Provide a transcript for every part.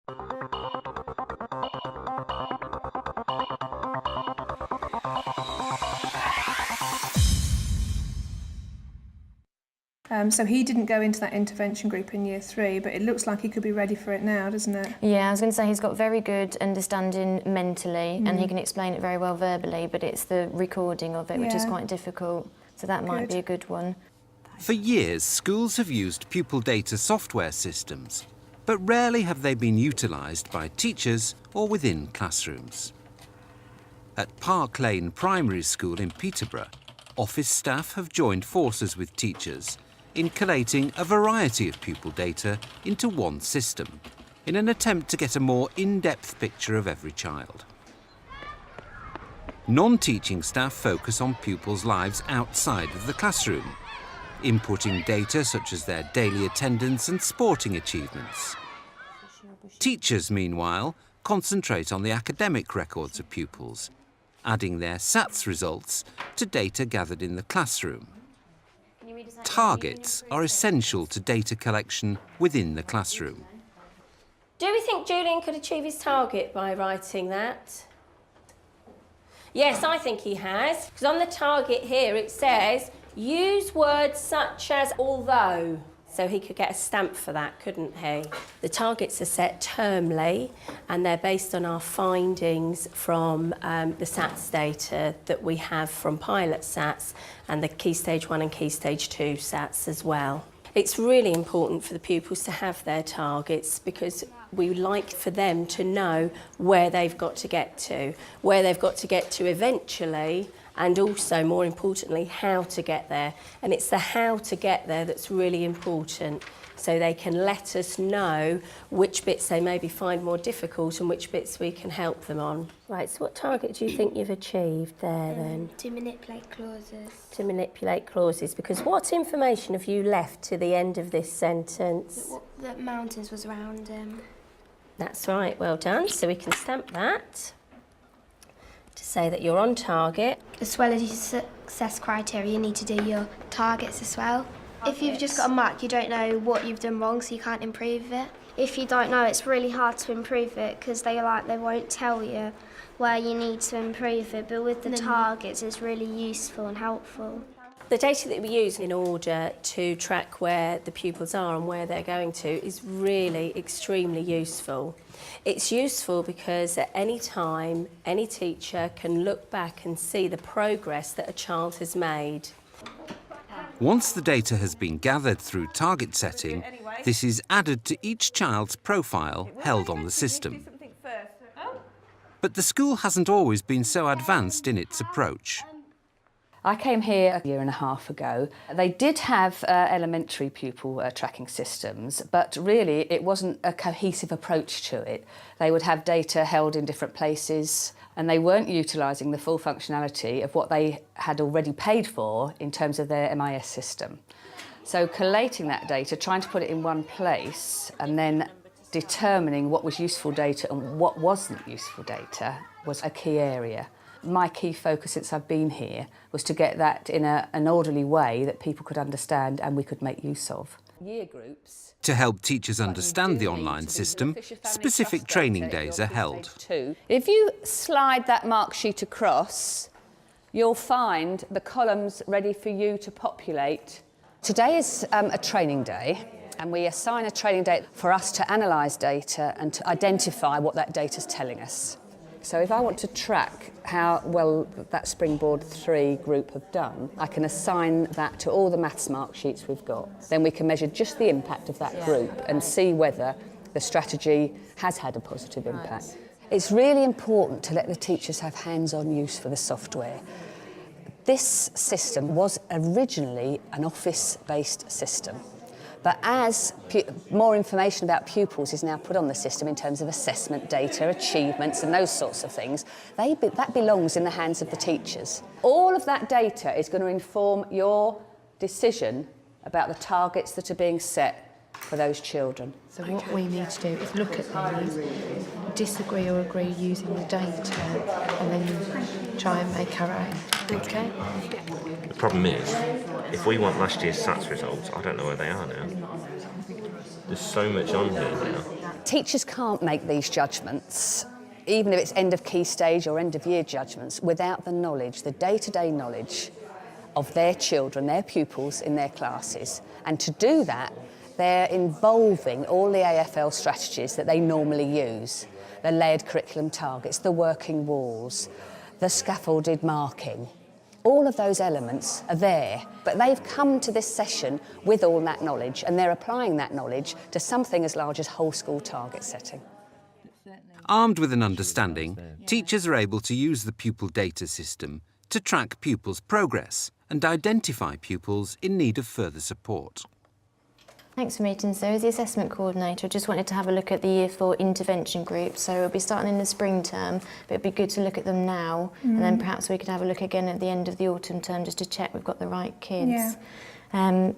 So he didn't go into that intervention group in year 3, but it looks like he could be ready for it now, doesn't it? Yeah, I was going to say he's got very good understanding mentally and he can explain it very well verbally, but it's the recording of it which is quite difficult. So that might be a good one. For years, schools have used pupil data software systems, but rarely have they been utilised by teachers or within classrooms. At Park Lane Primary School in Peterborough, office staff have joined forces with teachers in collating a variety of pupil data into one system, in an attempt to get a more in-depth picture of every child. Non-teaching staff focus on pupils' lives outside of the classroom, inputting data such as their daily attendance and sporting achievements. Teachers, meanwhile, concentrate on the academic records of pupils, adding their SATs results to data gathered in the classroom. Targets are essential to data collection within the classroom. Do we think Julian could achieve his target by writing that? Yes, I think he has. Because on the target here it says, use words such as although. So he could get a stamp for that, couldn't he? The targets are set termly and they're based on our findings from the SATs data that we have from pilot SATs and the Key Stage 1 and Key Stage 2 SATs as well. It's really important for the pupils to have their targets because we like for them to know where they've got to get to, eventually, and also, more importantly, how to get there. And it's the how to get there that's really important, so they can let us know which bits they maybe find more difficult and which bits we can help them on. Right, so what target do you think you've achieved there then? To manipulate clauses. To manipulate clauses, because what information have you left to the end of this sentence? That mountains was around him. That's right, well done. So we can stamp that to say that you're on target. As well as your success criteria, you need to do your targets as well. If you've just got a mark, you don't know what you've done wrong, so you can't improve it. If you don't know, it's really hard to improve it because they won't tell you where you need to improve it. But with the targets, it's really useful and helpful. The data that we use in order to track where the pupils are and where they're going to is really extremely useful. It's useful because at any time, any teacher can look back and see the progress that a child has made. Once the data has been gathered through target setting, this is added to each child's profile held on the system. But the school hasn't always been so advanced in its approach. I came here a year and a half ago. They did have elementary pupil tracking systems, but really it wasn't a cohesive approach to it. They would have data held in different places and they weren't utilising the full functionality of what they had already paid for in terms of their MIS system. So collating that data, trying to put it in one place and then determining what was useful data and what wasn't useful data was a key area. My key focus since I've been here was to get that in an orderly way that people could understand and we could make use of. Year groups. To help teachers understand the online system, specific training days are held. If you slide that mark sheet across, you'll find the columns ready for you to populate. Today is a training day, and we assign a training date for us to analyse data and to identify what that data's telling us. So if I want to track how well that Springboard 3 group have done, I can assign that to all the maths mark sheets we've got. Then we can measure just the impact of that group and see whether the strategy has had a positive impact. It's really important to let the teachers have hands-on use for the software. This system was originally an office-based system. But as more information about pupils is now put on the system in terms of assessment data, achievements and those sorts of things, that belongs in the hands of the teachers. All of that data is going to inform your decision about the targets that are being set for those children. So what we need to do is look at these, disagree or agree using the data, and then try and make our own. Okay. The problem is, if we want last year's SATs results, I don't know where they are now. There's so much on here now. Teachers can't make these judgments, even if it's end of key stage or end of year judgments, without the knowledge, the day-to-day knowledge of their children, their pupils in their classes. And to do that, they're involving all the AFL strategies that they normally use. The layered curriculum targets, the working walls, the scaffolded marking. All of those elements are there, but they've come to this session with all that knowledge, and they're applying that knowledge to something as large as whole school target setting. Armed with an understanding, teachers are able to use the pupil data system to track pupils' progress and identify pupils in need of further support. Thanks for meeting, Sue. As the assessment coordinator, I just wanted to have a look at the Year 4 intervention group. So it'll be starting in the spring term, but it'd be good to look at them now, and then perhaps we could have a look again at the end of the autumn term just to check we've got the right kids. Yeah.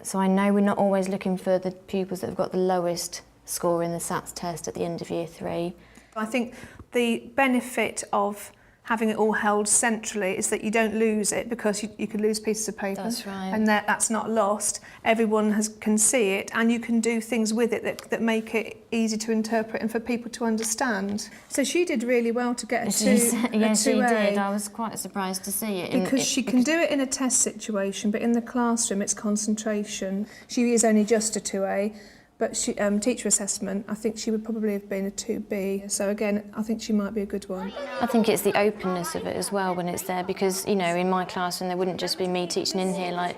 So I know we're not always looking for the pupils that have got the lowest score in the SATs test at the end of Year 3. I think the benefit of having it all held centrally is that you don't lose it, because you could lose pieces of paper. That's right. And that's not lost. Everyone can see it, and you can do things with it that make it easy to interpret and for people to understand. So she did really well to get a 2A. She did. I was quite surprised to see it. Because she can do it in a test situation, but in the classroom it's concentration. She is only just a 2A. But she, teacher assessment, I think she would probably have been a 2B. So again, I think she might be a good one. I think it's the openness of it as well when it's there, because, you know, in my classroom there wouldn't just be me teaching in here, like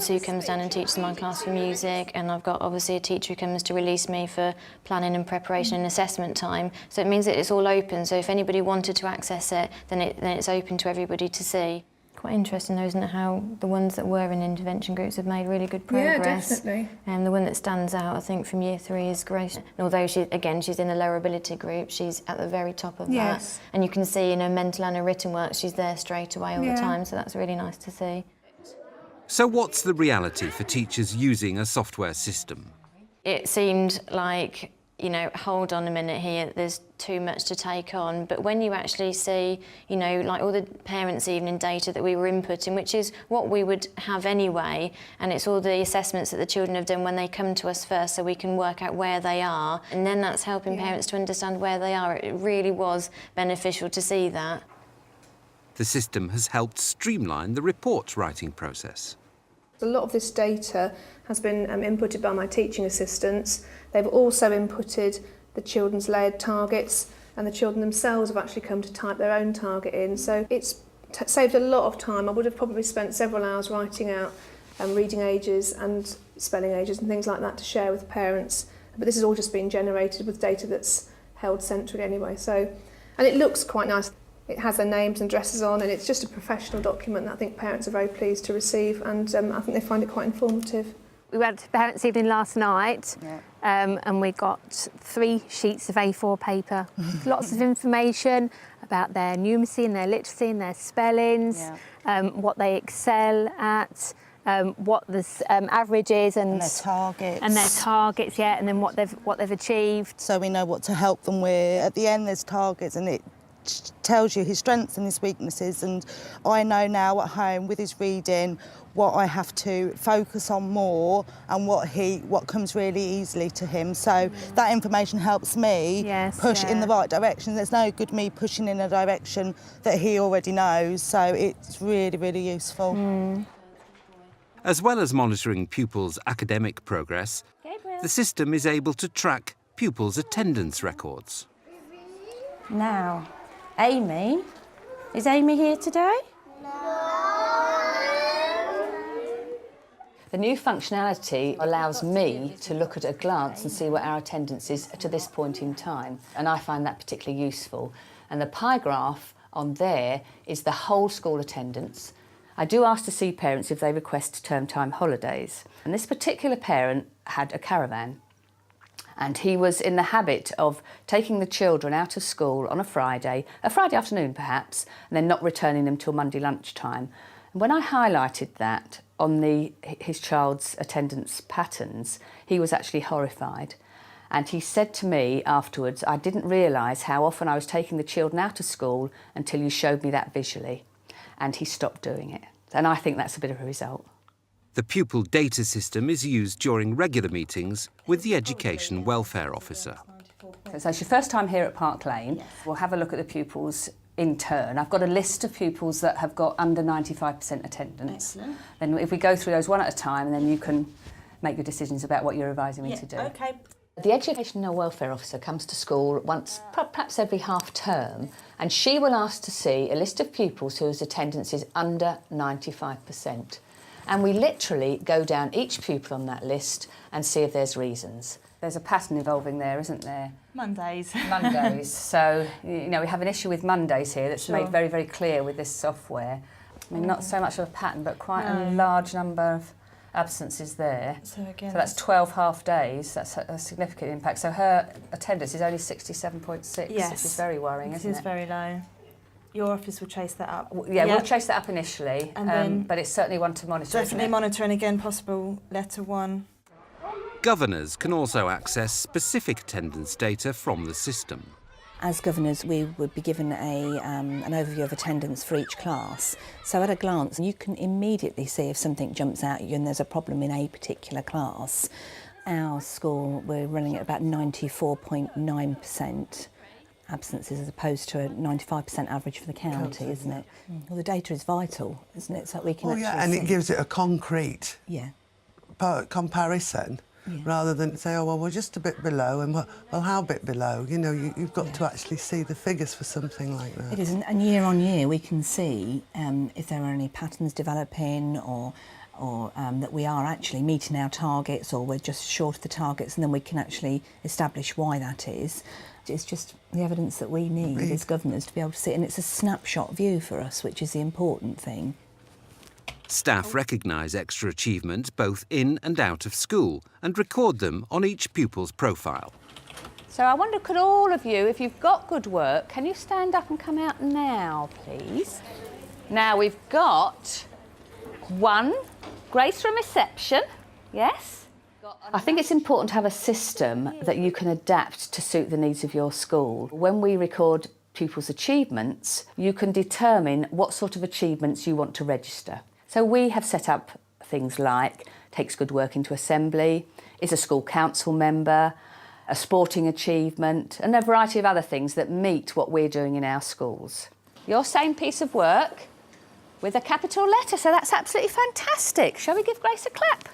Sue comes down and teaches my class for music, and I've got obviously a teacher who comes to release me for planning and preparation and assessment time. So it means that it's all open, so if anybody wanted to access it, then it's open to everybody to see. Quite interesting though, isn't it, how the ones that were in intervention groups have made really good progress. Yeah, definitely. And the one that stands out, I think, from Year 3 is Grace. And although she's in the lower ability group, she's at the very top of that. And you can see in her mental and her written work, she's there straight away all the time, so that's really nice to see. So what's the reality for teachers using a software system? It seemed like, you know, hold on a minute here, there's too much to take on. But when you actually see, you know, like all the parents' evening data that we were inputting, which is what we would have anyway, and it's all the assessments that the children have done when they come to us first, so we can work out where they are, and then that's helping parents to understand where they are. It really was beneficial to see that. The system has helped streamline the report writing process. A lot of this data has been inputted by my teaching assistants. They've also inputted the children's layered targets, and the children themselves have actually come to type their own target in. So it's saved a lot of time. I would have probably spent several hours writing out reading ages and spelling ages and things like that to share with parents. But this has all just been generated with data that's held centrally anyway. So, and it looks quite nice. It has their names and addresses on, and it's just a professional document that I think parents are very pleased to receive, and I think they find it quite informative. We went to parents' evening last night, and we got 3 sheets of A4 paper. Lots of information about their numeracy and their literacy and their spellings, what they excel at, what the average is, and their targets. And their targets, and then what they've achieved. So we know what to help them with. At the end, there's targets, and it tells you his strengths and his weaknesses, and I know now at home with his reading what I have to focus on more and what comes really easily to him. So that information helps me push in the right direction. There's no good me pushing in a direction that he already knows, so it's really, really useful. As well as monitoring pupils' academic progress, the system is able to track pupils' attendance records. Now, Amy, is Amy here today? The new functionality allows me to look at a glance and see what our attendance is to this point in time, and I find that particularly useful. And the pie graph on there is the whole school attendance. I do ask to see parents if they request term time holidays, and this particular parent had a caravan, and he was in the habit of taking the children out of school on a Friday afternoon perhaps, and then not returning them till Monday lunchtime. And when I highlighted that on his child's attendance patterns, he was actually horrified. And he said to me afterwards, I didn't realise how often I was taking the children out of school until you showed me that visually. And he stopped doing it. And I think that's a bit of a result. The pupil data system is used during regular meetings with the Education Welfare Officer. So it's your first time here at Park Lane. Yes. We'll have a look at the pupils in turn. I've got a list of pupils that have got under 95% attendance. Excellent. Then if we go through those one at a time, and then you can make your decisions about what you're advising me to do. Okay. The Educational Welfare Officer comes to school once, perhaps every half term, and she will ask to see a list of pupils whose attendance is under 95%. And we literally go down each pupil on that list and see if there's reasons. There's a pattern evolving there, isn't there? Mondays. Mondays. So, you know, we have an issue with Mondays here that's made very, very clear with this software. I mean, not so much of a pattern, but quite a large number of absences there. So that's 12 half days. That's a significant impact. So her attendance is only 67.6, which is very worrying, isn't it? It is very low. Your office will chase that up. Yeah, we'll chase that up initially, and then but it's certainly one to monitor. Definitely monitor, and again, possible letter 1. Governors can also access specific attendance data from the system. As governors, we would be given an overview of attendance for each class. So at a glance, you can immediately see if something jumps out at you and there's a problem in a particular class. Our school, we're running at about 94.9% absences as opposed to a 95% average for the county, isn't it? Well, the data is vital, isn't it? So that we can and it gives it a concrete comparison. Yeah. Rather than say, oh, well, we're just a bit below, and well, how bit below? You know, you've got to actually see the figures for something like that. It is, and year on year we can see if there are any patterns developing or that we are actually meeting our targets or we're just short of the targets, and then we can actually establish why that is. It's just the evidence that we need as governors to be able to see it, and it's a snapshot view for us, which is the important thing. Staff recognise extra achievement both in and out of school and record them on each pupil's profile. So I wonder, could all of you, if you've got good work, can you stand up and come out now, please? Now we've got 1, Grace from reception, yes? I think it's important to have a system that you can adapt to suit the needs of your school. When we record pupils' achievements, you can determine what sort of achievements you want to register. So we have set up things like takes good work into assembly, is a school council member, a sporting achievement, and a variety of other things that meet what we're doing in our schools. Your same piece of work with a capital letter, so that's absolutely fantastic. Shall we give Grace a clap?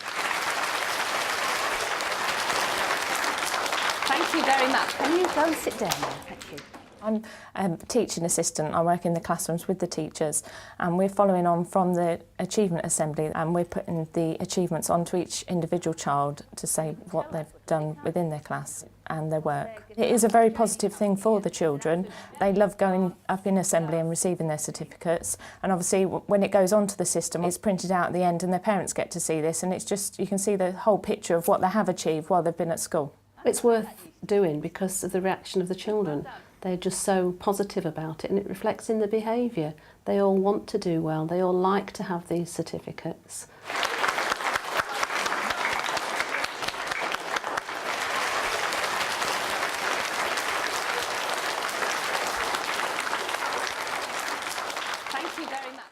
Thank you very much. Can you go and sit down now? Thank you. I'm a teaching assistant. I work in the classrooms with the teachers, and we're following on from the achievement assembly, and we're putting the achievements onto each individual child to say what they've done within their class and their work. It is a very positive thing for the children. They love going up in assembly and receiving their certificates, and obviously when it goes onto the system it's printed out at the end and their parents get to see this, and it's just, you can see the whole picture of what they have achieved while they've been at school. It's worth doing because of the reaction of the children. They're just so positive about it, and it reflects in the behaviour. They all want to do well, they all like to have these certificates. Thank you very much.